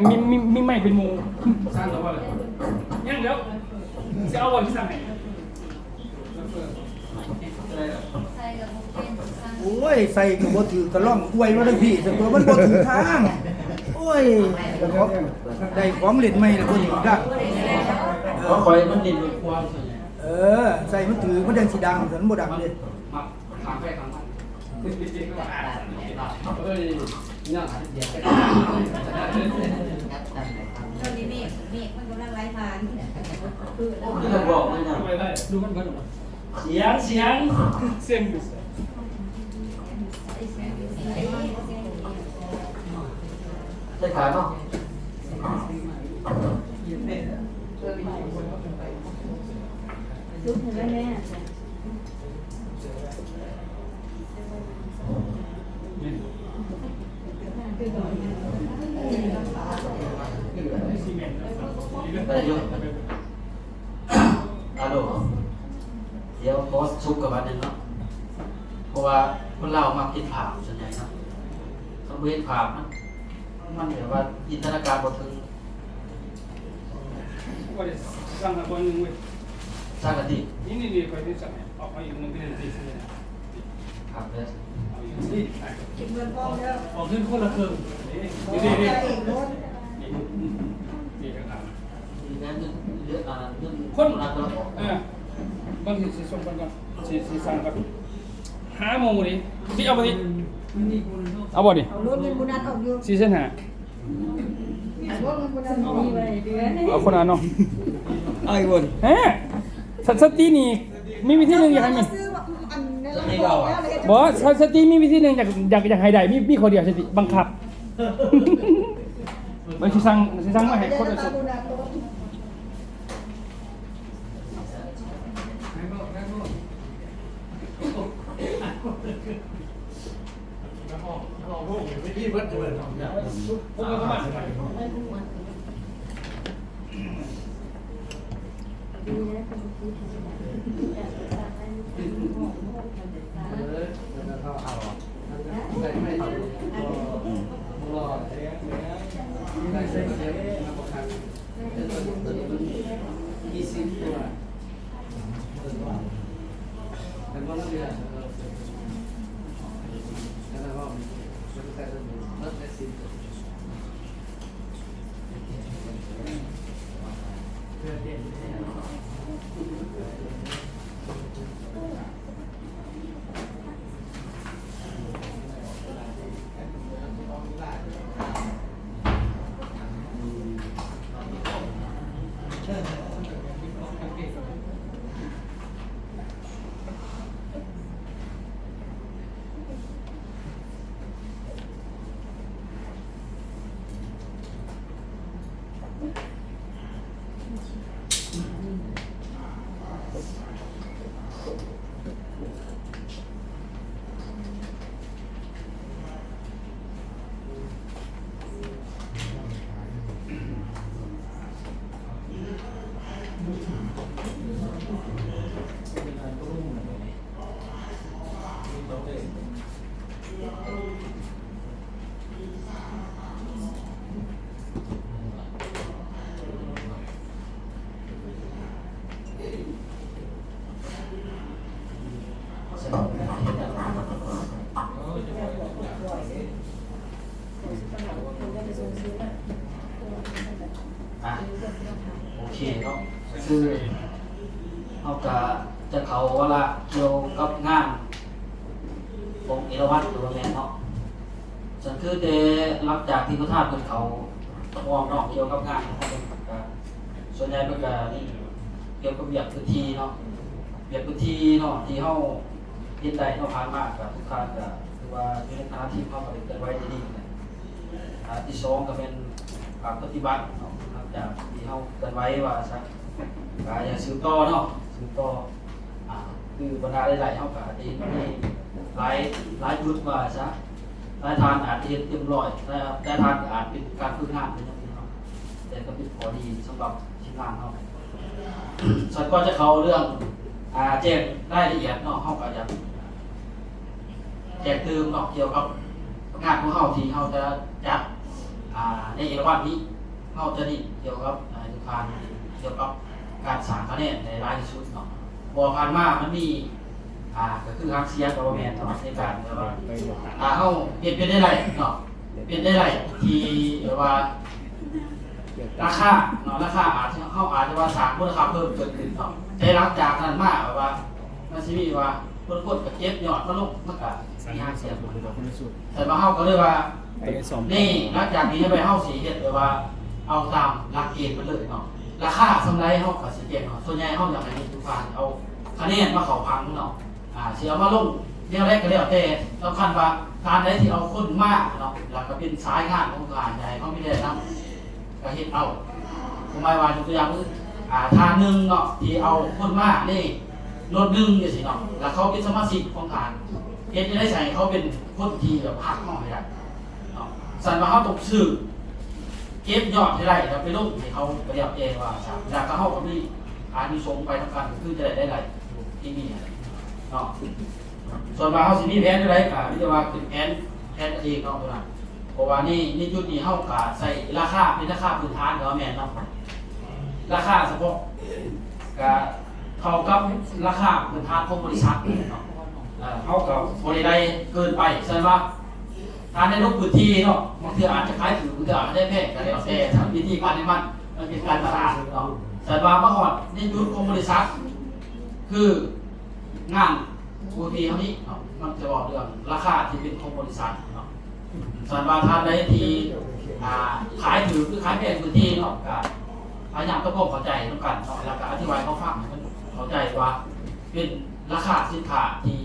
มีไม่เป็นมูสร้างตัวอะไรยังเดี๋ยวจะเอาวันที่สั่งไหนโอ้ยใส่กับบ่ถือกระล่องอวยมาทั้งพี่แต่ตัวมันบ่ถือทางโอ้ยแล้วก็ได้ของเล่นใหม่แล้วบ่ถือทางเพราะคอยมันดินเป็นความส่วนใหญ่ใส่มันถือมันจังสิดังแต่มันบ่ดังเด้มาทางไปทางมันเฮ้ยเนี่ยเดี๋ยวจะตอนนี้เมฆมันกำลังไหลผ่านคือ ที่เราบอกไม่ได้ ดูมันเสียงอยู่ใช่ขายป่ะซุปเห็นไหมแม่ได้เยอะฮัลโหลเดี๋ยวบอสชุบกับอันนึงเนาะเพราะว่าคนเรามาคิดผ่าส่วนใหญ่เนาะต้องเว้นผ่ามันเดี๋ยวว่าจินตนาการบ่ถึงว่าจะสั่งมาตัวนึงเว้ยสร้างกะทินี่คอยที่สั่งออกมาอีกนึงเป็นตีเลยครับเด้อนี่ กินเงินก้อนเด้อ ออกขึ้นคนละครึ่งนี่ครับ มีนั้นเรื่องคนรักแล้วบอกบางทีสิส่งกันก่อนสิสั่งก่อน5 โมงดิที่เอาไปดิเอาบ่ดิ เอารถเงินบุญนัดออกอยู่4 เส้นหารถเงินบุญนัดออกอยู่เดือน เอาคนอ่านเนาะ ไอ้บ่นสตินี่มีวิธีหนึ่งอยากให้มีบอกสติมีวิธีหนึ่งอยากให้ได้มีคนเดียวสติบังคับมันสิสั่งมาให้คนละสุดโอเคเนาะคือเอาจะเขาว่าละเกี่ยวกับงานของเอราวัณหรือว่าแม่เนาะฉันคือแต่หลังจากที่พระธาตุเป็นเขามองนอกเกี่ยวกับงานของเป็นส่วนใหญ่เป็นการนี่เกี่ยวกับเบียดพื้นที่เนาะเบียดพื้นที่เนาะที่เฮาเฮ็ดได้เนาะผ่านมากกับทุกท่านก็คือว่าในฐานะที่เฮาก็ได้เกิดไว้ดีๆที่2ก็เป็นการปฏิบัติเนาะหลังจากที่เฮาเกิดไว้ว่าซะก็อย่าสืบต่อเนาะสืบต่อคือบรรดาหลายๆเฮาก็ได้หลายจุดว่าซะหลายทานอาจเฮ็ดเต็มร้อยแต่ทานอาจเป็นการฝึกงานเป็นจังซี่เนาะแต่ก็เป็นข้อดีสำหรับทีมงานเฮาส่วนก็จะเข้าเรื่องแจ้งรายละเอียดเนาะเฮาก็จะแจกเติมเนาะเกี่ยวกับงานของเฮาที่เฮาจะจัด ในเอราวัณนี้เขาจะนี่เกี่ยวกับทุกทานเกี่ยวกับการสร้างคะแนนในรายที่สุดเนาะบ่ผ่านมามันมีก็คือฮักเสียกับแมนเนาะในการแบบว่าเขาเปลี่ยนได้ไรเนาะเปลี่ยนได้ไรที่แบบว่าราคาเนาะราคาอาจจะเขาอาจจะว่าสร้างมูลค่าเพิ่มเกิดขึ้นเนาะแต่หลังจากนั้นมาแบบว่ามันสิมีว่าคนกับเก็บยอดมาลงมันก็มีฮักเสียแต่มาเขาก็เลยว่านี่หลังจากนี้ไปเขาสีเห็ดแบบว่าเอาตามหลักเกณฑ์ไปเลยเนาะราคาสำไรเขากับสีเกณฑ์เนาะส่วนใหญ่เขาอยากให้ทุกฝ่ายเอาคะแนนมาเข้าพังเนาะเสียมาลงเรื่องแรกก็เรียกแต่สำคัญว่าการได้ที่เอาคนมากเนาะหลักก็เป็นสายงานของการใหญ่เขาไม่ได้นำก็เห็นเอาผมหมายว่าตัวอย่างคือทางหนึ่งเนาะที่เอาคนมากนี่รถหนึ่งอย่างสิเนาะแล้วเขาเป็นสมาชิกของการเฮ็ดจะได้ใส่เขาเป็นคนที่แบบพักห้องให้ได้เนาะสันว่าเขาตกชื่อเก็บยอดให้ได้แล้วไปลงให้เขาเรียกเองว่าจากเขาก็มีมีสงไปทำการคือจะได้ไรที่นี่เนาะส่วนว่าเขาสิมีแผนอะไรก็วิจารณ์คือแผนเองเนาะตัวนั้นเพราะว่านี่จุดนี้เขาก็ใส่ราคาเป็นราคาพื้นฐานเนาะแม่นเนาะราคาเฉพาะก็เท่ากับราคาพื้นฐานของบริษัทเนาะเขากับบริได้เกินไปใช่ไหมทานในรูปพื้นที่เนาะบางทีอาจจะขายถือบางทีอาจจะได้แพงแต่แล้วแต่ทำวิธีการในมันเป็นการตลาดเนาะแต่ว่าเมื่อก่อนในยุคของบริษัทคืองานบางทีเท่านี้มันจะบอกเรื่องราคาที่เป็นของบริษัทเนาะส่วนว่าทานใดที่ขายถือคือขายแพงพื้นที่เนาะก็พยายามต้องเข้าใจต้องกันเนาะแล้วก็อธิบายเขาฟังให้มันเข้าใจว่าเป็นราคาสินค้าที่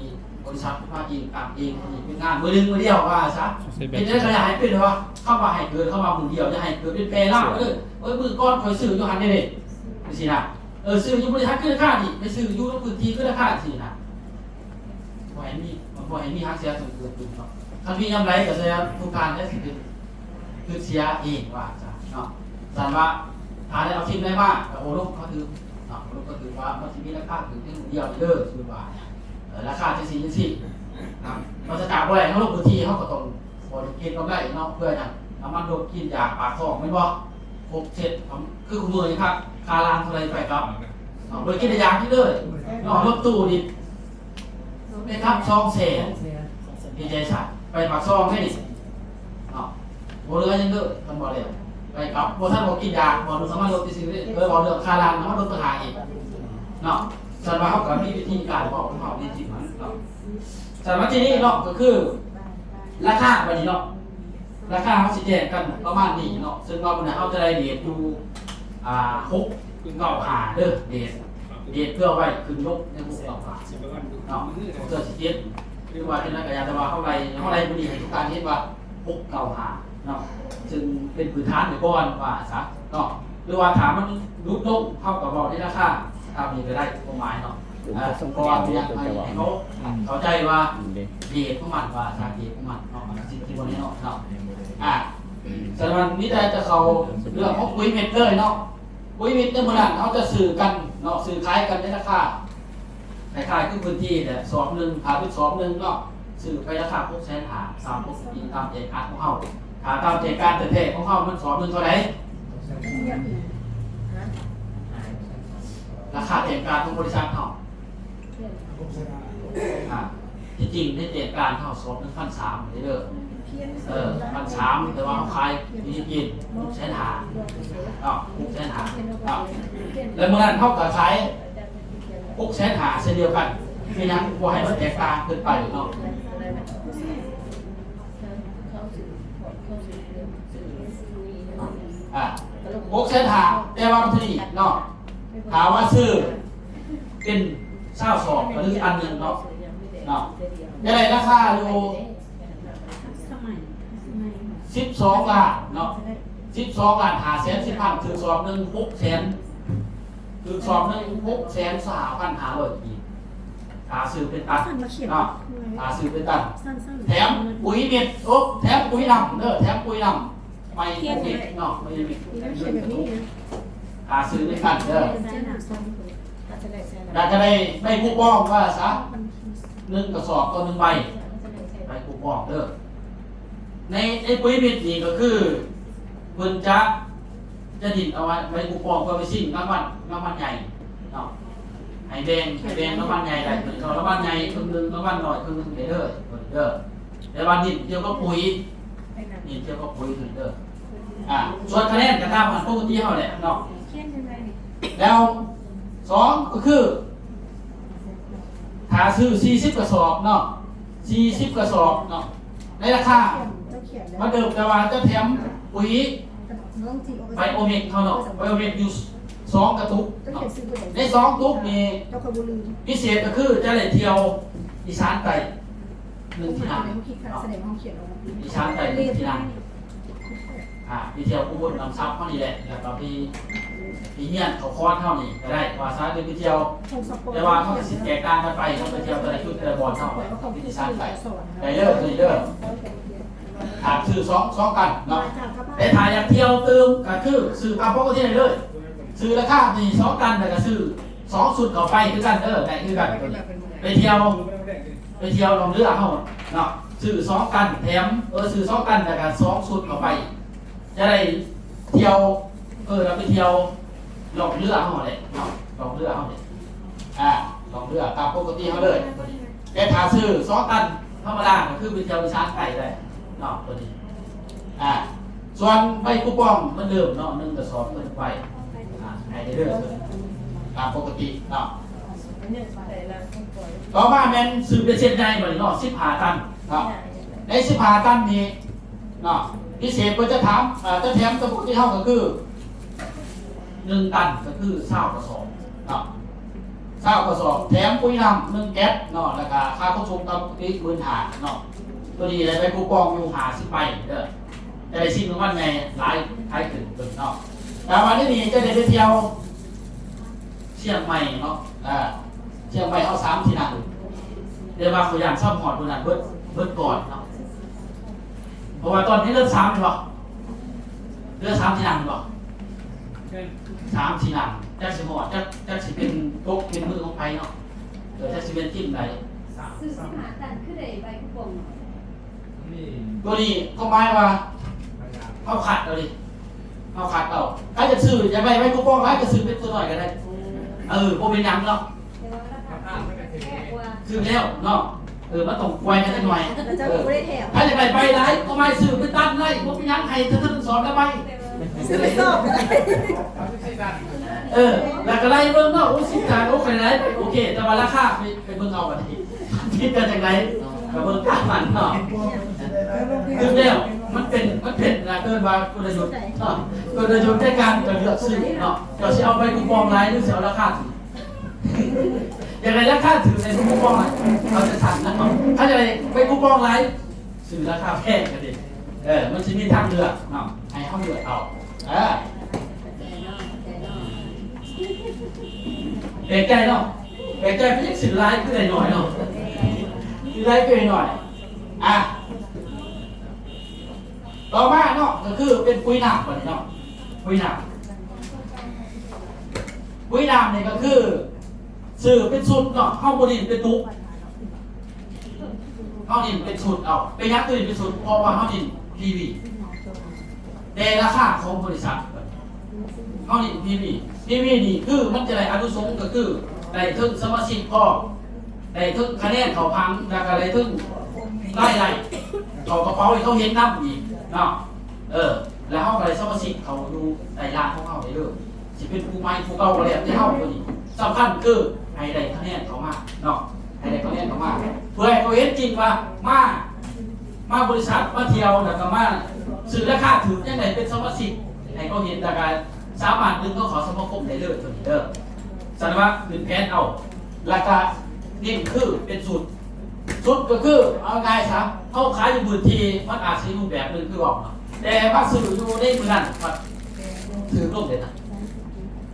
บริษัทภาคเองตามเองเป็นงานมือหนึ่งมือเดียวว่าซะเป็นได้ขยายเป็นว่าเข้ามาให้เกินเข้ามามือเดียวจะให้เกิดเป็นแปรล่ามือก้อนคอยซื้ออยู่หันได้เลยสินะซื้ออยู่บริษัทขึ้นราคาดิไปซื้ออยู่ในพื้นที่ขึ้นราคาสินะบ่เห็นมีฮักเสียส่วนเกินขึ้นเนาะถ้ามียำไรก็แสดงทุกการได้สิคือเสียเองว่าซะเนาะสันว่าถ้าได้เอาชิ้นได้มากแต่โอ้ลูกเขาถือลูกก็ถือว่ามันจะมีราคาถึงที่มือเดียวเด้อซื้อว่าราคาจะสี่เราจะจับไว้เขาลงพื้นที่เขาก็ต้องบริกินก็ได้เนาะเพื่ออย่างน้ำมันโดนกินยาปากท้องไม่บ่หกเจ็ดคือคุณมือนี่ครับคาลานอะไรไปครับโดยกินยาที่เลยนอนรถตู้ดิไปทับซองเสนดีใจสัตว์ไปปากซองไม่ดิโบเรือยังเด้อท่านบอกเลยไปกับโบท่านบอกกินยาบอกดูสามารถลดที่ซื้อได้บอกเรื่องคาลานน้ำมันลดตัวหายอีกเนาะสารวัตรเขาก็มีวิธีการบอกของเขาดีจริงมั้งเนาะสารวัตรที่นี่เนาะก็คือราคาวันนี้เนาะราคาเขาสิแจกกันประมาณนี้เนาะซึ่งเราเนี่ยเขาจะได้เดทดู6 เก่าหาเด้อเดทเพื่อไว้ขึ้นยกใน6 เก่าหาเนาะเพื่อสิเจ็ดหรือว่าเป็นนักการแต่ว่าเข้าไรบุรีให้ทุกการเห็นว่า6 เก่าหาเนาะซึ่งเป็นพื้นฐานไปก่อนว่าซะเนาะหรือว่าถามมันลุกลงเข้ากับบอกที่ราคาทำยังไงได้กฎหมายเนาะเพราะว่าเนี่ยให้เขาเข้าใจว่าเดทของมันว่าทางเดทของมันเนาะสิ่งที่วันนี้เนาะสำหรับนี้จะเขาเรื่องของปุ๋ยเม็ดเลยเนาะปุ๋ยเม็ดเนี่ยมันเขาจะสื่อกันเนาะสื่อขายกันในราคาขายคือพื้นที่แต่สอบหนึ่งหาเป็นสอบหนึ่งเนาะสื่อไปราคา600,000หา3 ปีตามเอกการของเขาหาตามเอกการแต่เทของเขามันสอบหนึ่งเท่าไหร่ราคาเอกการของบริษัทเขาที่จริงในเอกการเขาสอบ1,300เลยเด้อ1,300แต่ว่าเขาขายมีกิน600,000หา600,000หาแล้วเมื่อนั้นเขาก็ขาย600,000หาเช่นเดียวกันมีนั้นว่าให้มันแตกต่างเกินไปเนาะ600,000หาแต่ว่าที่นี่เนาะถามว่าซื้อเป็นเช่าสอบหรืออันหนึ่งเนาะยังไงราคาอยู่12 ล้านเนาะ12 ล้านหาแสน10,000ถือสอบหนึ่ง600,000ถือสอบหนึ่ง6,3,500 ปีหาซื้อเป็นตันเนาะหาซื้อเป็นตันแถมปุ๋ยเม็ดแถมปุ๋ยดำเด้อแถมปุ๋ยดำไม่เม็ดเนาะไม่เม็ดหาซื้อเป็นตันเด้ออยากจะได้คูปองว่าซะ1 กระสอบต่อ1 ใบไปคูปองเด้อในปุ๋ยเม็ดนี่ก็คือ เพิ่นจะดินเอาไว้คูปองเพื่อไปซิ่งรางวัลใหญ่เนาะให้แบ่งรางวัลใหญ่ได้เหมือนกับรางวัลใหญ่ครึ่งนึงรางวัลน้อยครึ่งนึงเด้อเด้อแต่ว่าดินเกี่ยวกับปุ๋ยดินเกี่ยวกับปุ๋ยถึงเด้อส่วนคะแนนก็ตามปกติเฮาแหละเนาะแล้ว2ก็คือถ้าซื้อ40กระสอบเนาะ40กระสอบเนาะในราคามาเดิมแต่ว่าจะแถมปุ๋ยไบโอเมกเขาเนาะไบโอเมกอยู่2กระตุกเนาะใน2ตุกมีพิเศษก็คือจะได้เที่ยวอีสานใต้1ที่นั่งอีสานใต้1ที่นั่งไปเที่ยวอุบลน้ำซับเท่านี้แหละแล้วก็ไปเฮียนเขาคอนเท่านี้ก็ได้ว่าซะไปเที่ยวแต่ว่าเขาสิแตกต่างกันไปเขาไปเที่ยวแต่ละชุดแต่ละบอลเท่าอีสานใต้ได้เด้อซื้อ2กันเนาะแต่ถ้าอยากเที่ยวเติมก็คือซื้อตามปกติได้เลยซื้อราคานี่2กันแล้วก็ซื้อ2ชุดเข้าไปคือกันเด้อได้คือกันไปเที่ยวลงเรือเฮาเนาะซื้อ2กันแถมซื้อ2กันแล้วก็2ชุดเข้าไปจะได้เที่ยวเราไปเที่ยวลงเรือเฮาเลยเนาะลงเรือเฮาเลยลงเรือตามปกติเฮาเลยแต่ถ้าซื้อ2กันธรรมดาก็คือไปเที่ยวอีสานใต้ได้เนาะตัวนี้ส่วนใบคูปองเหมือนเดิมเนาะ1กระสอบเงินไปให้ได้เด้อตามปกติเนาะต่อมาแม่นซื้อเป็นเส้นใหญ่บ่นี่เนาะ15ตันเนาะใน15ตันนี้เนาะพิเศษก็จะถามจะแถมกระปุกที่เท่าก็คือ1ตันก็คือ20กระสอบเนาะ20กระสอบแถมปุ๋ยน้ำ1แก๊สเนาะแล้วก็ค่าขนส่งกับอีก15,000เนาะตัวนี้ได้ไปคูปองอยู่50ใบเด้อจะได้สิ่งวันในหลายท้ายขึ้นเนาะแต่วันนี้จะได้ไปเที่ยวเชียงใหม่เนาะเชียงใหม่เอา3ที่นั่งเดี๋ยวว่าขยันซ่อมหอดบนนั้นเบิดก่อนเนาะเพราะว่าตอนนี้เลือก3ใช่ป่ะเลือก3ที่นั่งใช่ป่ะ3ที่นั่งจักสิหอดจักสิเป็นตกเป็นมือของไผเนาะจักสิเป็นจิ้มใดซื้อ15 ตันคือได้ใบคูปองตัวนี้ก็หมายว่าเอาขัดเอาดิเอาขัดเอาถ้าจะซื้อจะไปไว้คูปองไว้ก็ซื้อเป็นตัวหน่อยก็ได้พวกเป็นยังเนาะซื้อแล้วเนาะมันต้องไวกันหน่อยถ้าจะไปไรก็ไม่ซื้อเป็นตันไรพวกเป็นยังใครจะสอนแล้วไปซื้อไปสอบแล้วก็ไล่เบิ่งเนาะ10 จานใครไรโอเคแต่ว่าราคาไปเบิ่งเอากันทีคิดกันจากไหนกับเบิ่งตามมันเนาะคือแล้วมันเป็นนะเกินว่าคุณประโยชน์เนาะคุณประโยชน์ในการจะเลือกซื้อเนาะเราจะเอาไปคูปองไลน์หรือจะเอาราคาถืออย่างไรราคาถือในคูปองไลน์เราจะสั่งนะถ้าจะไปคูปองไลน์ซื้อราคาแพงกันดิมันจะมีทางเลือกเนาะให้เขาเลือกเอาเปใจเนาะเปใจไม่ใช่สื่อไลน์คือหน่อยเนาะสื่อไลน์คือหน่อยต่อมาเนาะก็คือเป็นปุ๋ยน้ำก่อนเนาะปุ๋ยน้ำเนี่ยก็คือสื่อเป็นชุดเนาะข้าวบดินเป็นตุ๊กข้าวดินเป็นชุดเอาเป็นยักษ์ตัวนี้เป็นชุดเพราะว่าข้าวดินPVแต่ราคาของบริษัทข้าวดินPVนี่คือมันจะได้อนุสงฆ์ก็คือได้ถึงสมาชิกพอได้ถึงคะแนนเขาพังแล้วก็ได้ถึงไล่เขากระเป๋าเขาเห็นน้ำอีกเนาะแล้วเขาอะไรสมาชิกเขาดูในร้านของเขาได้เลยสิเป็นผู้ใหม่ผู้เก่าอะไรที่เขาคนนี้สำคัญคือให้ได้คะแนนเขามาเนาะให้ได้คะแนนเขามาเพื่อให้เขาเห็นจริงว่ามาบริษัทมาเที่ยวแล้วก็มาซื้อราคาถือยังไงเป็นสมาชิกให้เขาเห็นแต่การสามารถดึงเขาขอสมาคมได้เลยตัวนี้สันว่าขึ้นแผนเอาราคานี่คือเป็นสุดก็คือเอาไงซะเขาขายอยู่พื้นที่มันอาจจะรูปแบบนึงคือบอกแต่ว่าซื้ออยู่ในมือนั้นถือรูปเด่นนะ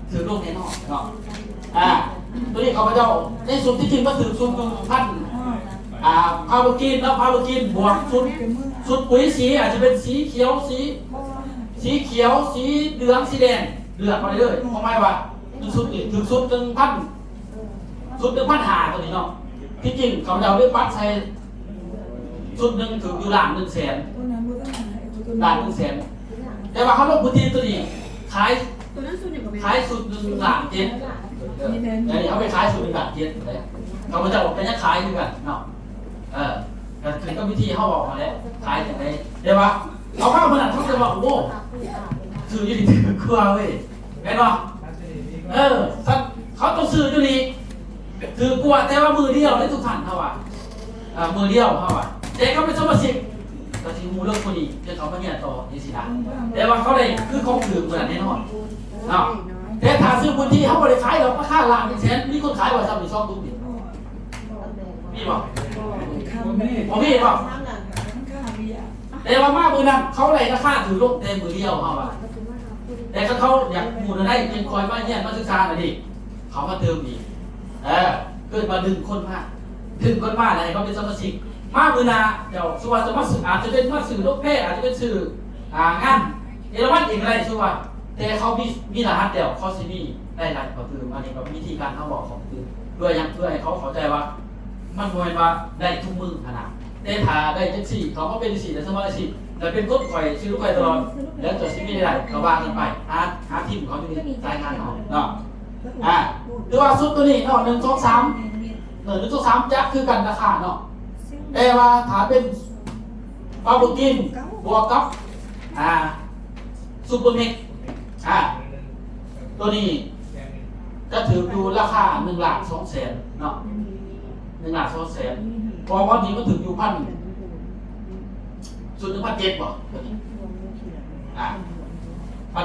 ถือรูปในนอกเนาะตัวนี้เขาพเจ้าในสุดที่จริงก็ถือสุดพันพาวเวอร์กินแล้วพาวเวอร์กินบวกสุดปุ๋ยสีอาจจะเป็นสีเขียวสีเหลืองสีแดงเลือกมาเลยเพราะไม่ว่าสุดอีกถือสุด1,000ตัวนี้เนาะที่จริงเขาจะเอาเรื่องบัตรใช้ชุดหนึ่งถึงอยู่1,100,000 แต่ว่าเขาลงพื้นที่ตัวนี้ขาย ตัวนั้นสุดอย่างกับ ขายสุด1 ล้าน7เดี๋ยวเขาไปขายสุด1 ล้าน7เลยเขาจะบอกเป็นยังขายด้วยกันเนาะแต่คือก็วิธีเขาบอกมาแล้วขายอย่างไรเดี๋ยวว่าเอาข้าวมันเขาจะบอกโอ้ซื้อยี่สิบกว่าเว้ยเห็นป่ะเขาต้องซื้อตัวนี้ถือกลัวแต่ว่ามือเดียวได้ทุกท่านเขาว่ามือเดียวเขาว่าแต่เขาเป็นสมาชิกก็ที่มูเรื่องคนนี้จะเขาไม่เนี่ยต่อยี่สิบล้านแต่ว่าเขาได้คือเขาถือเหมือนแน่นอนเนาะแต่ถ้าซื้อพื้นที่เขาบริขายเราก็ค่าล้าน1 แสนมีคนขายว่าซ้ำอีก2 ตุ้มมีบอกมีบอกแต่ว่ามามือนั้นเขาเลยราคาถือลงเต็มมือเดียวเขาว่าแต่เขาอยากหมุนได้ยังคอยมาเนี่ยมาศึกษาหน่อยดิเขามาเติมอีกเกิดมาดึงคนมากอะไรเขาเป็นสมาชิกมามือนาเดี๋ยวสุวรรณจะมาสื่ออาจจะเป็นมาสื่อโลกเพศอาจจะเป็นสื่องานเอราวัณอีกอะไรสุวรรณแต่เขามีรหัสเดี๋ยวเขาซีมีได้รหัสเขาคืออันนี้ก็วิธีการเขาบอกของคือเพื่อให้เขาเข้าใจว่ามันมวยว่าได้ทุกมือขนาดแต่ถ้าได้จังสี่เขาก็เป็นสี่แต่สมาชิกแต่เป็นต้นข่อยซื้อลูกไข่ตลอดแล้วจะซีมีได้ก็วางกันไปหาทีมเขาจะมีรายงานเขาเนาะหรือว่าซุปตัวนี้เนาะ1 2 3 1 2 3จะคือกันราคาเนาะแต่ว่าถ้าเป็นปลาบุกินบวกกับซุปเปอร์เมกตัวนี้ก็ถือดูราคา1 ล้าน 2 แสนเนาะ1 ล้าน 2 แสนเพราะว่านี้มันถึงอยู่สุด1,700บ่ตัวนี้1,700ไป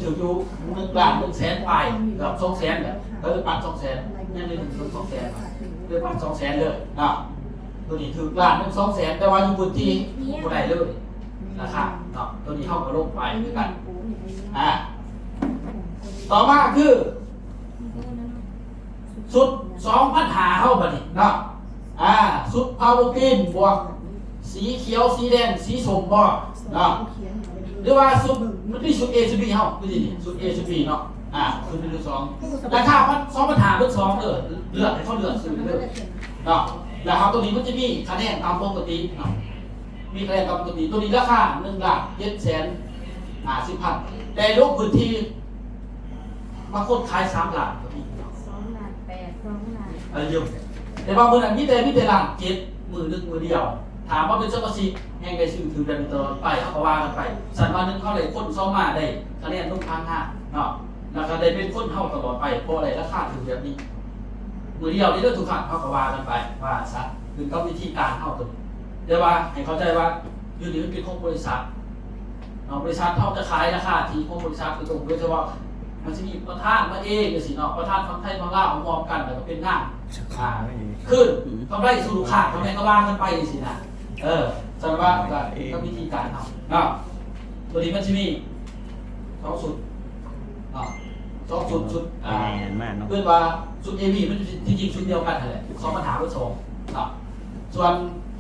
ถึงอยู่1 ล้าน 1 แสนไปกับ2 แสนเนี่ยปัด2 แสนยังไม่ถึง2 แสนปัด2 แสนเลยเนาะตัวนี้ถือล้าน 1 2 แสนแต่ว่าอยู่บนที่บ่ได้เลยราคาเนาะตัวนี้เท่ากับลงไปด้วยกันต่อมาคือสุด2,500เท่าบัดนี้เนาะสุดพาวเวอร์กรีนบวกสีเขียวสีแดงสีส้มบ่เนาะหรือว่าสุดมันมีสุด A สุด B เฮาคือนี่สุด A สุด B เนาะสุด1 2ราคามัน2,500เพิ่น2เด้อเลือกให้เขาเลือกซื้อเด้อเนาะแล้วครับตัวนี้มันจะมีคะแนนตามปกติเนาะมีคะแนนตามปกติตัวนี้ราคา1 ล้าน 7 แสน50 พันแต่ลงพื้นที่บางคนขาย3 ล้านก็มี2 ล้าน 8 2 ล้านเยอะแต่บางคนมีแต่ล้าน7มือเดียวถามว่าเป็นสมาชิกแห่งใดซื้อถือกันตลอดไปเขาก็ว่ากันไปสันวันนึงเขาเลยคนซ้อมมาได้คะแนนลงทาง5เนาะแล้วก็ได้เป็นคนเท่าตลอดไปเพราะอะไรราคาถือแบบนี้มือเดียวนี่เรื่องทุกครั้งเขาก็ว่ากันไปว่าซะคือเขาวิธีการเท่าตัวเดี๋ยวว่าให้เข้าใจว่าอยู่นี่มันเป็นของบริษัทบริษัทเขาจะขายราคาที่ของบริษัทคือตรงโดยเฉพาะมันจะมีประธานมาเองสิเนาะประธานฝั่งไทยฝั่งลาวมองกันแต่ก็เป็นงานขึ้นกำไรสู่ลูกค้าทำไมก็ว่ากันไปสินะสำหรับก็วิธีการทำเนาะตัวนี้มันจะมี2 สุด2 สุดเพื่อนว่าสุด AB มันจริงๆชุดเดียวกันเลย2,500เพื่อ2เนาะส่วน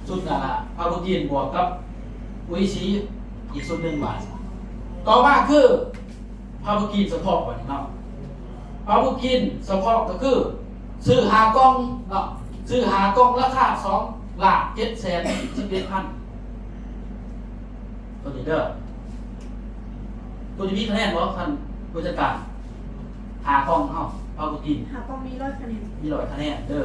สุดพาวเวอร์กรีนบวกกับปุ๋ยสีอีกสุด1 บาทต่อมาคือพาวเวอร์กรีนสปอร์ตก่อนเนาะพาวเวอร์กรีนสปอร์ตก็คือซื้อ5 กล่องเนาะซื้อ5 กล่องราคา2 ล้าน 7 แสน 11 พันตัวนี้เด้อตัวนี้มีคะแนนบ่ท่านผู้จัดการ5 กล่องเฮาพาวเวอร์กรีน5 กล่องมี100 คะแนนมี100 คะแนนเด้อ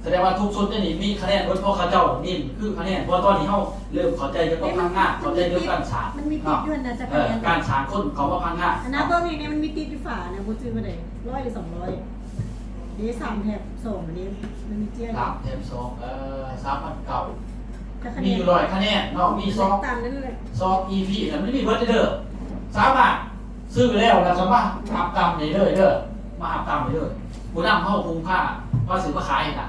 แสดงว่าทุกชุดนี่มีคะแนนบนพวกเขาเจ้านี่คือคะแนนเพราะตอนนี้เฮาเริ่มเข้าใจเกี่ยวกับพังงาเข้าใจเรื่องการฉากมันมีติดอยู่นะจะการฉากคนเขาว่าพังงาอันนั้นเบิ่งนี่มันมีติดอยู่ฝาเนี่ยบ่ซื้อมาได้100หรือ200นี่3 แถบ2อันนี้มันมีเจี้ยน3 แถบ2 3,900มีอยู่100 คะแนนเนาะมี2ตามนั้นแหละ2 EP แล้วมันมีเบิดเด้อสามารถซื้อแล้วแล้วก็มาหับตามได้เลยเด้อมาหับตามได้เลยผู้นำเฮาคุ้มค่าพอซื้อมาขายน่ะ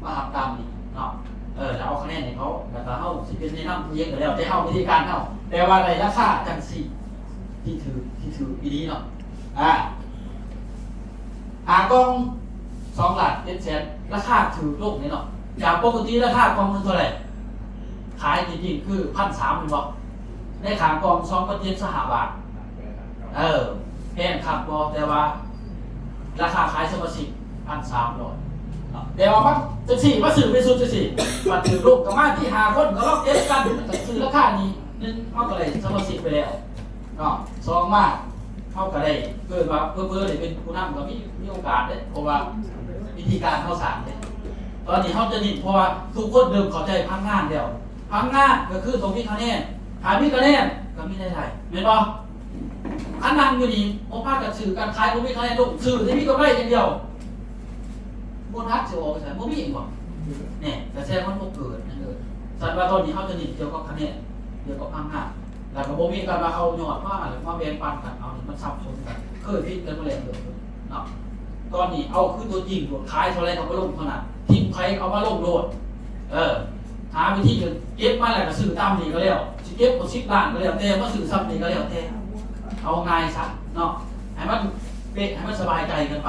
มาหับตามนี่เนาะแล้วเอาคะแนนให้เขาแล้วก็เฮาสิเป็นแนะนำเองก็แล้วแต่เฮาวิธีการเฮาแต่ว่าได้ราคาจังซี่ที่ถืออีนี้เนาะ5 กล่อง2 ล้าน 7 แสนราคาถือลงนี่เนาะจากปกติราคากล่องนึงเท่าไหร่ขายจริงๆคือ 1,300 แม่นบ่ในขากล่อง2,700 บาทแพงครับบ่แต่ว่าราคาขายสมาชิก 1,300แต่ว่ามันจังซี่มาซื้อไปสุดจังซี่มาถือลูกกับมาที่5 คนก็ลองเก็บกันซื้อราคานี้นึงเฮาก็เลยสมาชิกไปแล้ว เนาะสองมากเข้าก็ได้เกิดว่าเพื่อได้เป็นผู้นำก็มีโอกาสได้เพราะว่าวิธีการเข้าสารเนี่ยตอนนี้เขาจะนิดเพราะว่าทุกคนเดิมเข้าใจพังงานเดียวพังงานก็คือตรงที่คะแนนหามีคะแนนก็มีได้ไรเห็นป่ะอันนั้นอยู่นี่ผมพากับสื่อการขายผมมีคะแนนลงสื่อที่มีกำไรอย่างเดียวบนทักเสียออกใช่ผมมีอีกบ่เนี่ยแต่แท้มันบ่เกิดนั่นเลยสัตว์ว่าตอนนี้เขาจะนิดเกี่ยวกับคะแนนเกี่ยวกับพังงานแล้วก็บ่มีการมาเอายอดว่าหรือมาแบ่งปันกันเอานี่มันซับซ้อนกันเคยพิจกันมาแล้วเลยเนาะตอนนี้เอาคือตัวจริงตัวขายเท่าไรเอามาลงเท่านั้นทีมใครเอามาลงโหลดหาวิธีเก็บมาแล้วก็ซื้อตามนี้ก็แล้วสิเก็บกว่า10 ล้านก็แล้วแต่มาซื้อซ้ำนี่ก็แล้วแต่เอาง่ายซะเนาะให้มันเป๊ะให้มันสบายใจกันไป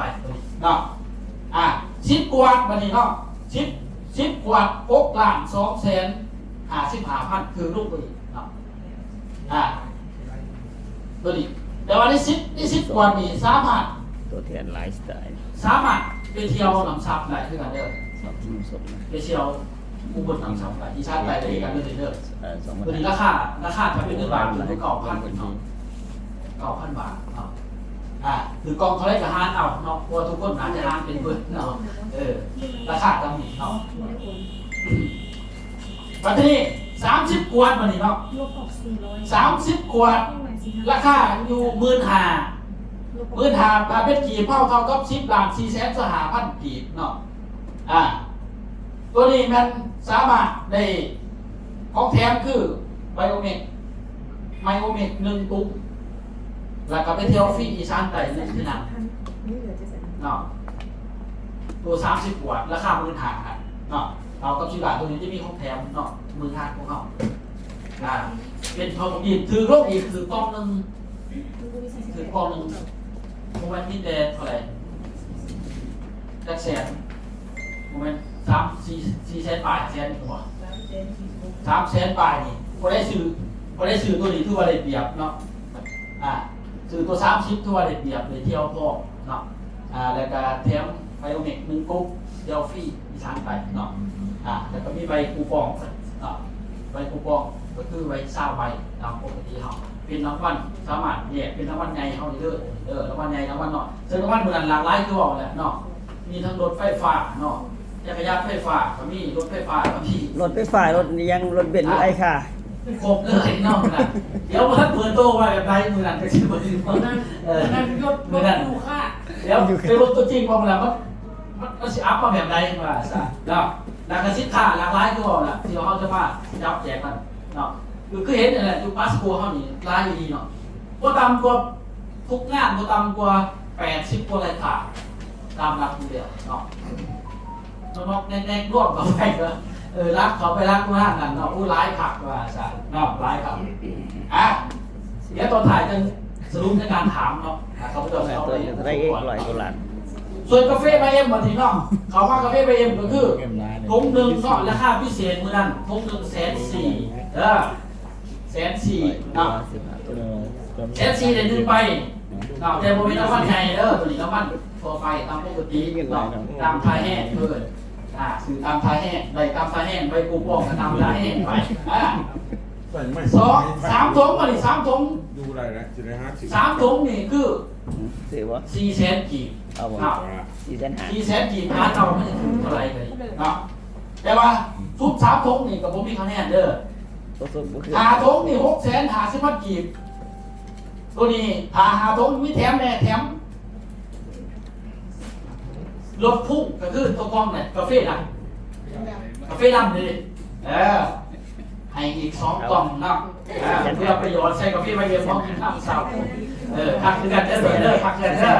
เนาะ10 ขวดบัดนี้เนาะ10 ขวด6 ล้าน 2 แสน 55,000คือลูกไปอีกเนาะตัวนี้แต่ว่าได้10 ขวดนี่สามารถ ตัวแทนไลฟ์สไตล์ ไปเที่ยวน้ำซับได้คือกันเด้อ สอบทุ่มสดนะ ไปเที่ยวอุบลน้ำซับได้ที่ชาติไปเลยกันเด้อเด้อ สองพัน ตัวนี้ราคาถ้าเป็นเงินบาทคือ9,000 เนาะ 9,000 บาทเนาะคือกองเขาได้กระหารเอาเนาะเพราะทุกคนอาจจะหารเป็นเบิดเนาะราคาตามนี้เนาะปัจจุบัน30 ขวดบัดนี้เนาะ ลบออก400 30 ขวดราคาอยู่15,000บาทเป็นกีบเท่ากับ10 ล้าน 4,500,000 กีบเนาะตัวนี้มันสามารถได้ของแถมคือไบโอเมก1 ตุ๊กแล้วก็ไปเที่ยวฟรีอีสานใต้1 ที่นั่น นี่เหลือจะใส่ เนาะตัว30 ขวดราคา15,000เนาะเอากับ10 ล้านตัวนี้จะมีของแถมเนาะ15,000ของเขาเป็นทองดีถือโรคอีกถือกล้องนึงถือกล้องนึงโมเมนต์นี่แต่เท่าไหร่จักแสนโมเมนต์4 แสนปลายแสนหัว3 แสนปลายนี่พอได้ซื้อตัวนี้ถือว่าได้เปรียบเนาะซื้อตัว30ถือว่าได้เปรียบเลยเที่ยวพอเนาะแล้วก็แถมไบโอเมก1 กุ๊กเดียวฟรีอีสานไปเนาะแล้วก็มีใบคูปองเนาะใบคูปองก็คือใบ20 ใบตามปกติเขาเป็นรางวัลสามารถแยกเป็นรางวัลใหญ่เขาเลยรางวัลใหญ่รางวัลเนาะซึ่งรางวัลเหมือนหลากหลายคือบอกแหละเนาะมีทั้งรถไฟฟ้าเนาะจักรยานไฟฟ้าก็มีรถไฟฟ้าก็มี รถไฟฟ้ารถยังรถเบนซ์รถไอค่ะ ครบเลยเนาะนะเดี๋ยวมันเปิดโตไว้แบบไรมือนั่นก็ชื่อมือนั่นนั่นยศมือนั่นดูค่าเดี๋ยวเป็นรถตัวจริงพอมาแล้วมันสิอัพมาแบบไรมาซะเนาะหลากหลายสินค้าหลากหลายคือบอกแหละที่เขาจะมาจับแจกกันเนาะคือเห็นนี่แหละอยู่ปัสโกเขานี่รายดีเนาะก็ตามกว่าทุกงานก็ตามกว่า80 กว่ารายการตามหลักอยู่เดียวเนาะน้องแน่ๆร่วมกับไปก็รักเขาไปรักมากนั่นเนาะผู้ร้ายผักว่าซะเนาะร้ายผักเดี๋ยวตอนถ่ายจะสรุปในการถามเนาะเขาไป ตัวจะได้เอกร้อยกว่าล้าน ส่วนกาแฟไบเอ็มมาทีเนาะเขาว่ากาแฟไบเอ็มก็คือถุงหนึ่งเนาะราคาพิเศษมื้อนั้นถุงหนึ่ง140,000140,000เนาะ140,000ได้1ใบเนาะแต่บ่มีน้ำมันใหญ่เด้อตัวนี้น้ำมันทั่วไปตามปกติเนาะตามทายแห้งเพิ่นคือตามทายแห้งได้ตามทายแห้งใบกูปองก็ตามทายแห้งไป3 ถุงมาดิ3 ถุง ดูอะไรนะจะได้50 3 ถุงนี่คือ ถือว่า 400,000 กีบ เอาบ่ เนาะ 400,000 กีบหาเราไม่ถึงเท่าไหร่เลยเนาะแต่ว่าทุก3 ถุงนี่กับผมมีคะแนนเด้อ ตัวสุดก็คือ หาถุงนี่650,000 กีบตัวนี้หาถุงมีแถมแน่แถมรถพุ่งก็คือตัวกล้องเนี่ยกาแฟดำเลยให้อีก2 กล่องเนาะเพื่อประโยชน์ใช้กาแฟมาเยอะมากกินน้ำสาวพักคือกันเด้อพักกันเด้อ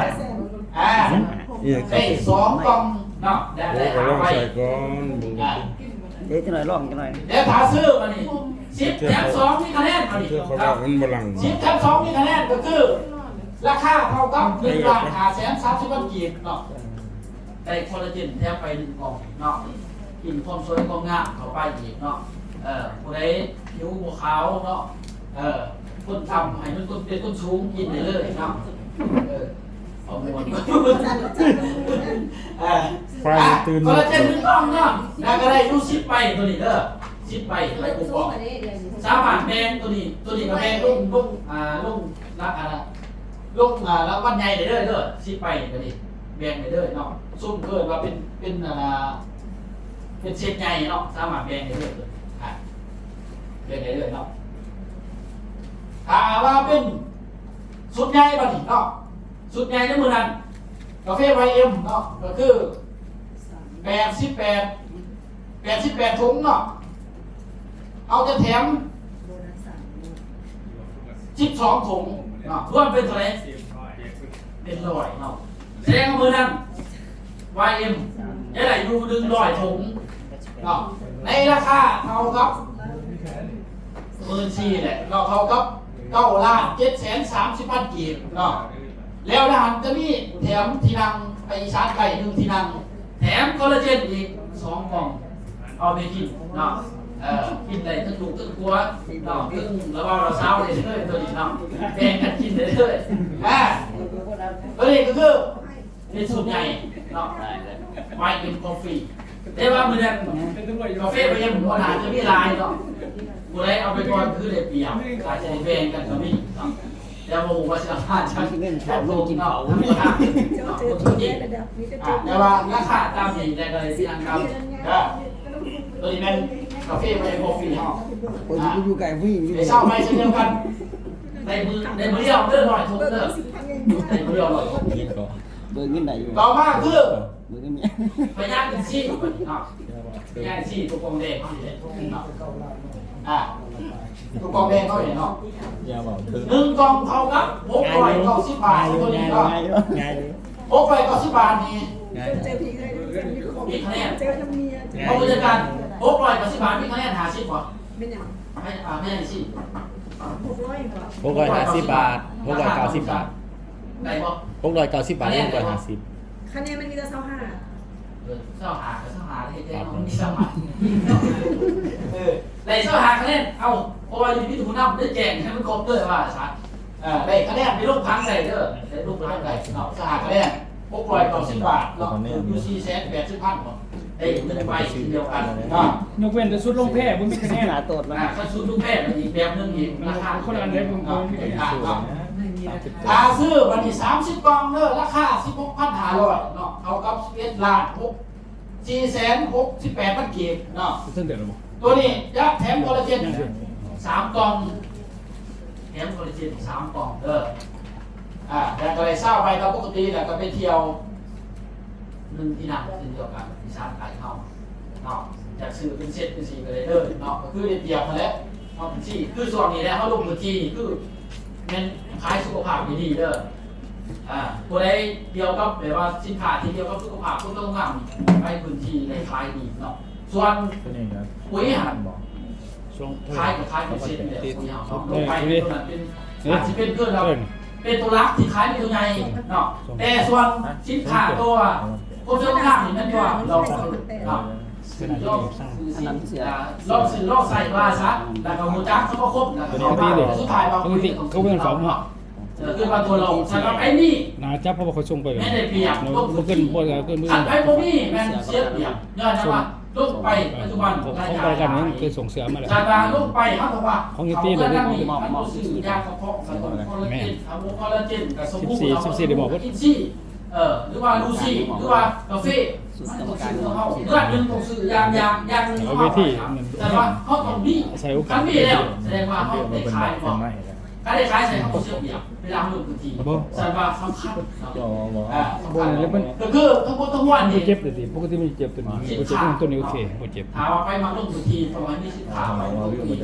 ได้2 กล่องเนาะได้หาไป ใส่ก่อน เดี๋ยวจะหน่อยลองจะหน่อย เดี๋ยวถ้าซื้อมานี่10 แถม 2มีคะแนนมานี่ เพื่อเขาว่ามันบลัง 10 แถม 2มีคะแนนก็คือราคาเท่ากับ1,530,000 กีบเนาะได้คอลลาเจนแถมไป1 กล่องเนาะกินความสวยความงามเข้าไปอีกเนาะผู้ใดผิวบัวขาวเนาะคนทำให้มันเป็นคนสูงกินได้เลยเนาะเอาหมดไฟตื่น คอลลาเจน1 กล่องเนาะแล้วก็ได้ดู10 ใบตัวนี้เด้อ10 ใบไปกูบอกสามารถแบ่งตัวนี้ก็แบ่งลง รักอะไรลงแล้ววันใหญ่เด้อสิไปก็ดิแบ่งเด้อเนาะซุ่มเกิดว่าเป็นเป็นเศษใหญ่เนาะสามารถแบ่งเด้อแบ่งเด้อเนาะถ้าว่าเป็นสุดใหญ่บัดนี้เนาะสุดใหญ่ในมือนั้นกาแฟไวเอ็มเนาะก็คือ88ถุงเนาะเอาจะแถม12ถุงเนาะรวมเป็นเท่าไหร่เป็น100เนาะแสดงว่ามือนั้น YM จะได้อยู่100ถุงเนาะในราคาเท่ากับ14,000แหละเราเท่ากับ9,730,000 กีบเนาะแล้วทหารจะมีแถมที่นั่งไปชาร์จไก่1ที่นั่งแถมคอลลาเจนอีก2 กล่องเอาไปกินเนาะกินได้ทั้งลูกทั้งผัวเนาะทั้งระหว่างเราเช้าเลยตัวนี้เนาะแบ่งกันกินเลยตัวนี้ก็คือเป็นสูตรใหญ่เนาะไวน์เป็นกาแฟแต่ว่ามือนั้นกาแฟไปยังหมู่อาหารจะมีลายเนาะผู้ใดเอาไปก่อนคือได้เปรียบอาจจะแบ่งกันก็มีเนาะแต่ว่าผมว่าสิอาจะแค่โลกินเขาไม่ได้เนาะแต่ว่าราคาตามนี้ได้เลยที่อันครับตัวนี้เป็นกาแฟไปกาแฟเนาะ คนที่อยู่ไกลผู้หญิงอยู่ ไอ้เศร้าไปเช่นเดียวกันในมือเดียวเดินหน่อยทุกเดินในมือเดียวหน่อยทุก เบิ่งเงินได้อยู่ ต่อมาคือ เบิ่งเงินมี พยานชี้เนาะพยานชี้ตัวกองแดงเขาเห็นเนาะตัวกองแดงเขาเห็นเนาะ1 กล่องเท่ากับ690 บาทตัวนี้ก็690 บาทนี่มีคะแนนเอาไปจัดการ690 บาทมีคะแนน50บ่ไม่ยังชี้650 บาท690 บาท ได้บ่690 บาท650 คะแนนมันมีแต่25เศร้าหาได้แค่มันมีเศร้าหาได้เศร้าหาคะแนนเอาเพราะว่าอยู่ที่ทุนน้ำได้แจงให้มันครบด้วยว่าชัดได้คะแนนมีลูกพังใส่เด้อได้ลูกพังใส่เนาะสหคะแนน690 บาทเนาะอยู่480,000บ่ได้1ใบเดียวกันเนาะ ยกเว้นแต่สุดลงแพ้บ่มีคะแนน หาโตดแล้ว ถ้าชุดลูกแพทย์อีกแบบนึงอีกราคา คนละอันเลยผม เนาะถ้าซื้อวันที่30 กล่องเด้อราคา 16,500 เนาะเท่ากับ11,468,000 กีบเนาะ ซึ่งเดี๋ยวเราบอก ตัวนี้จะแถมคอลลาเจน3 กล่องแถมคอลลาเจน3 กล่องเด้อแต่ก็เลยเศร้าไปกับปกติแล้วก็ไปเที่ยว1ที่นั่งเดียวกันที่ชาร์จไก่เข้าเนาะจากซื้อเป็นเซตเป็น4ก็เลยเด้อเนาะก็คือได้เปรียบมาแล้วเนาะเป็น4คือส่วนนี้แล้วเขาลงพื้นที่คือมันขายสุขภาพดีๆเด้อผู้ใดเดียวกับแบบว่าสินค้าที่เดียวกับสุขภาพคุณต้องทำไปพื้นที่ในขายดีเนาะส่วนปุ๋ยหันขายกับขายเป็นเซตแบบปุ๋ยหันลงไปตัวนั้นเป็นอาจจะเป็นเพื่อนเราเป็นตัวรักที่ขายเป็นตัวใหญ่เนาะแต่ส่วนสินค้าตัวพวกเจ้าข้างนี่นั่นว่าเราเนาะลองซื้อลองใส่ว่าซะแล้วก็หูจักเขาก็ครบแล้วก็เขาสุดท้ายบางคนเขาเป็นฝังเหรอคือมาตัวเราสำหรับไอ้นี่ นาจับเพราะว่าเขาส่งไป ไม่ได้เปรียบ เราเกินบ่เกินมือ ขันไปพวกนี้แม่เสียเปรียบย้อนว่าลูกไปปัจจุบัน เขาไปกันนั้นเคยส่งเสือมาแล้ว จากการลูกไปเขาบอกว่า ของยูตี้เลย มันรู้สึกยากกระเพาะกับคอลลาเจนอะโวคาโลเจนกับสมุนไพร 14ได้บอกว่า อินซี่หรือว่าลูซี่หรือว่ากาแฟมันต้องซื้อเขาเลือดนึงต้องซื้อยางนึงเขาแต่ว่าเขาต้องมีคันมีแล้วแสดงว่าเขาได้ขายบอกการได้ขายใส่เขาเสียเปรียบเวลาลงพื้นที่แสดงว่าสำคัญก็คือทั้งหมดทั้งมวล มัน นี่ เจ็บเลยดิปกติมันเจ็บตัวนี้ตัวนี้โอเคบ่เจ็บ ถามว่าไปมาลงพื้นที่ประมาณ20 ถามไปลงพื้นที่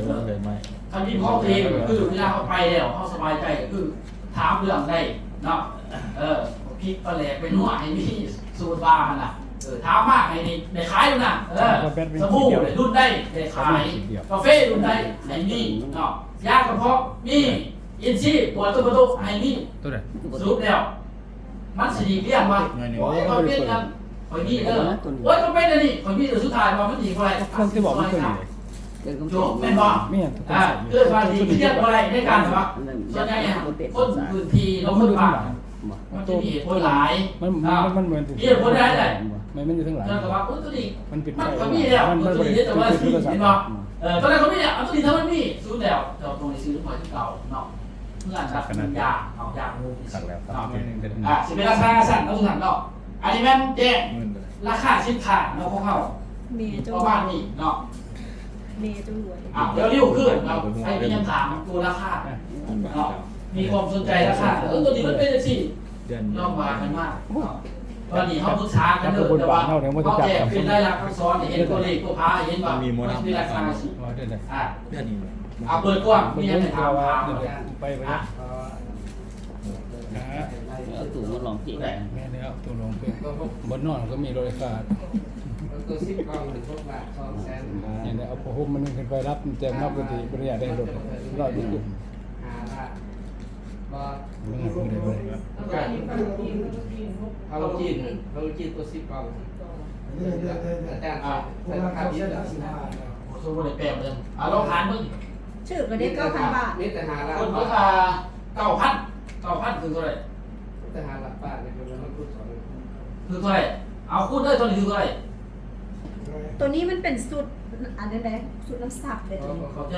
คันมีข้อเพลงคือเวลาเขาไปแล้วเขาสบายใจคือถามเรื่องได้เนาะพริกปลาแหลกไปนวดให้มีสูตรบ้าน่ะถามมากให้นี่ได้ขายอยู่น่ะสบู่ได้รุ่นได้ขายกาแฟรุ่นได้ให้มีเนาะยากระเพาะมีอินซี่ปวดตัวกระดูกให้มี ตัวไหน สรุปแล้วมันสิดีเรียกว่าโอ้ยเขาเป็นกันคอยมีเด้อโอ้ยเขาเป็นอันนี้คอยมีเด้อสุดท้ายว่ามันดีกว่าอะไร เครื่องที่บอกมันเคยอยู่ โจบแม่นบ่เกิดว่าดีเรียกว่าอะไรในการว่าส่วนใหญ่คนพื้นที่เราคนบ้านมันจะมีเหตุผลหลาย มันเหมือน มีเหตุผลได้เลย มันอยู่ทั้งหลาย แต่ว่าตัวนี้ มันปิดไฟ มันมีแล้วตัวนี้แต่ว่าสีเห็นบ่ตอนแรกเขาไม่เนี่ยเอาตัวนี้ถ้ามันมีซื้อแล้วเราตรงนี้ซื้อหอยเก่าเนาะ เพื่อนรับยาเอายางู ขัดแล้วครับ เนาะ โอเคเดี๋ยว สิเป็นราคาสั่นเอาสั่นเนาะอันนี้แม่นแจ้ง หมื่นเลย ราคาสินค้าเนาะของเขา เมย์จะ ประมาณนี้เนาะ เมย์จะรวย เดี๋ยวริ้วขึ้นเราไอ้พี่ยังถามกูราคาเนาะมีความสนใจราคาตัวนี้มันเป็นจังซี่ เดือน ย่อมว่ากันมากตอนนี้เขาปรึกษากันเด้อแต่ว่าเขาแจกเป็นรายลักษณ์อักษรเห็นตัวเลขตัวพาเห็นว่ามันมีราคาสิ ว่าได้เลย เดือนนี้ เอาเปิดกว้างมีอะไรถามถาม ไปไปนะ เอาตู่มาลองที่ไหน แม่เนี่ยตัวลงเป็นบนนอนก็มีรถคาร์ ตัวซิปกล่องถึงพวกบาท200,000 อย่างนี้เอาผ้าห่มมันขึ้นไปรับแจกนับปกติปริยาได้รถรอดดีอยู่ 5 บาทบ่ มันก็ได้เลย เอาจีนตัวซิปกล่องอาจารย์ใส่ราคาเยอะแล้ว สู้บ่ได้แปลเลยลองหารมึง ชื่อก็ได้9,000 บาท มีแต่5ล้าน คน บา รา ท คา9,000คือเท่าไหร่ แต่5ล้านบาทเนี่ยมันพูด2 คือเท่าไหร่เอาคูณได้ตัวนี้คือเท่าไหร่ ตัวนี้มันเป็นสูตรอันนั้นแหละสูตรน้ำสับเลยตัวนี้ เข้าใจ